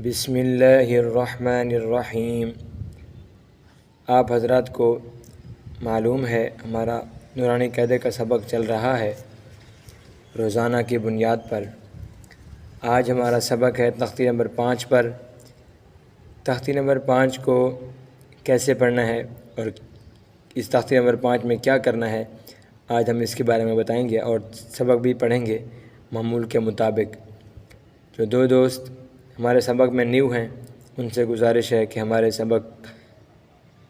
بسم اللہ الرحمن الرحیم۔ آپ حضرات کو معلوم ہے ہمارا نورانی قاعدے کا سبق چل رہا ہے روزانہ کی بنیاد پر۔ آج ہمارا سبق ہے تختی نمبر 5 پر۔ تختی نمبر 5 کو کیسے پڑھنا ہے اور اس تختی نمبر 5 میں کیا کرنا ہے آج ہم اس کے بارے میں بتائیں گے اور سبق بھی پڑھیں گے معمول کے مطابق۔ جو دو دوست ہمارے سبق میں نیو ہیں ان سے گزارش ہے کہ ہمارے سبق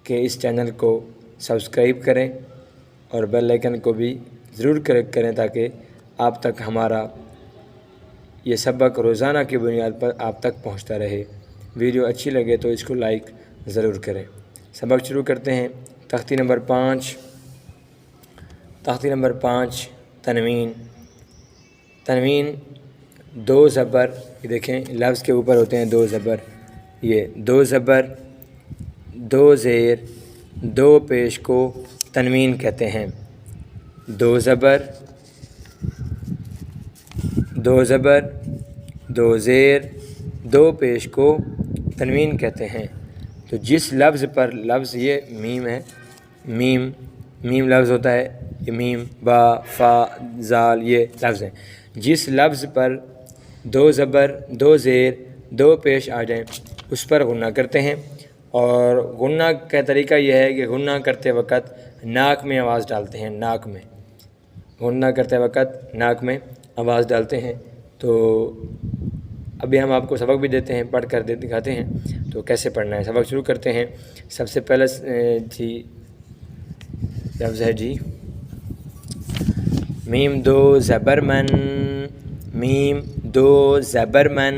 کے اس چینل کو سبسکرائب کریں اور بیل آئیکن کو بھی ضرور کلک کریں تاکہ آپ تک ہمارا یہ سبق روزانہ کی بنیاد پر آپ تک پہنچتا رہے۔ ویڈیو اچھی لگے تو اس کو لائک ضرور کریں۔ سبق شروع کرتے ہیں۔ تختی نمبر 5 تنوین۔ تنوین دو زبر، یہ دیکھیں لفظ کے اوپر ہوتے ہیں دو زبر، یہ دو زبر دو زیر دو پیش کو تنوین کہتے ہیں۔ دو زبر دو زیر دو پیش کو تنوین کہتے ہیں۔ تو جس لفظ پر لفظ یہ میم ہے، میم لفظ ہوتا ہے، یہ میم با فا زال یہ لفظ ہیں۔ جس لفظ پر دو زبر دو زیر دو پیش آ جائیں اس پر غنہ کرتے ہیں، اور غنہ کا طریقہ یہ ہے کہ غنہ کرتے وقت ناک میں آواز ڈالتے ہیں، غنہ کرتے وقت ناک میں آواز ڈالتے ہیں۔ تو ابھی ہم آپ کو سبق بھی دیتے ہیں، پڑھ کر دکھاتے ہیں تو کیسے پڑھنا ہے۔ سبق شروع کرتے ہیں۔ سب سے پہلے لفظ ہے میم دو زبر من، میم دو زبر من،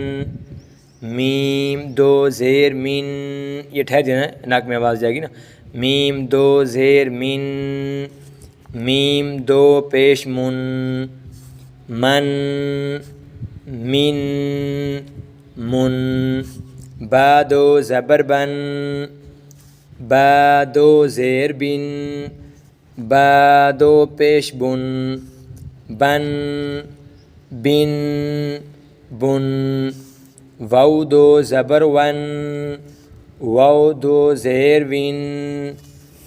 میم دو زیر من، یہ ٹھہر جانا ہے، ناک میں آواز جائے گی نا۔ میم دو زیر من، میم دو پیش من، من من من۔ با دو زبر بن، با دو زیر بن، با دو پیش بن، بن بن بن۔ واو دو زبر ون، واو دو زیر ون،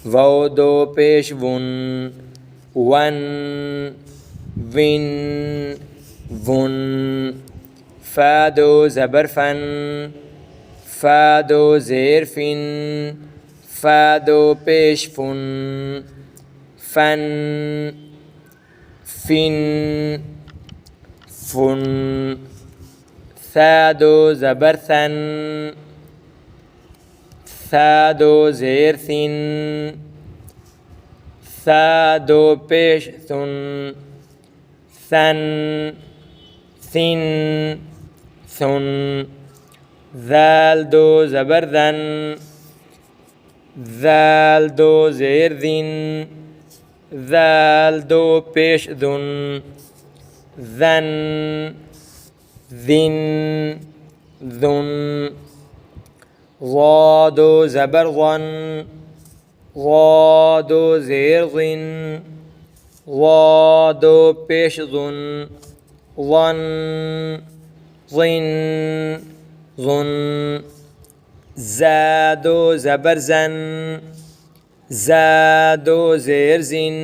واو دو پیش ون، ون ون ون۔ فا دو زبر فن، فا دو زیر فن، فا دو پیش فن، فن فن فن۔ ثا دو زبر ثن، ثا دو زیر ثن، ثا دو پیش ثن، ثن ثن ثن۔ ذال دو زبر ذن، ذال دو زیر ذن، ذال دو پیش ذن، ذن ذن ذن۔ ضا دو زبر ظن، ضا دو زیر ظن، ضا دو پیش ظن، ظن ظن ظن۔ زا دو زبر زن، زا دو زیر زن،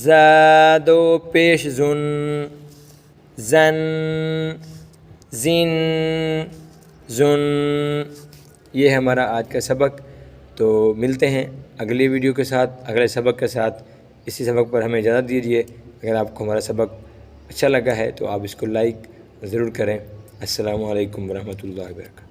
زا دو پیش زن، زن زن زن۔ یہ ہمارا آج کا سبق۔ تو ملتے ہیں اگلی ویڈیو کے ساتھ، اگلے سبق کے ساتھ۔ اسی سبق پر ہمیں اجازت دیجیے۔ اگر آپ کو ہمارا سبق اچھا لگا ہے تو آپ اس کو لائک ضرور کریں۔ السلام علیکم ورحمۃ اللہ وبرکاتہ۔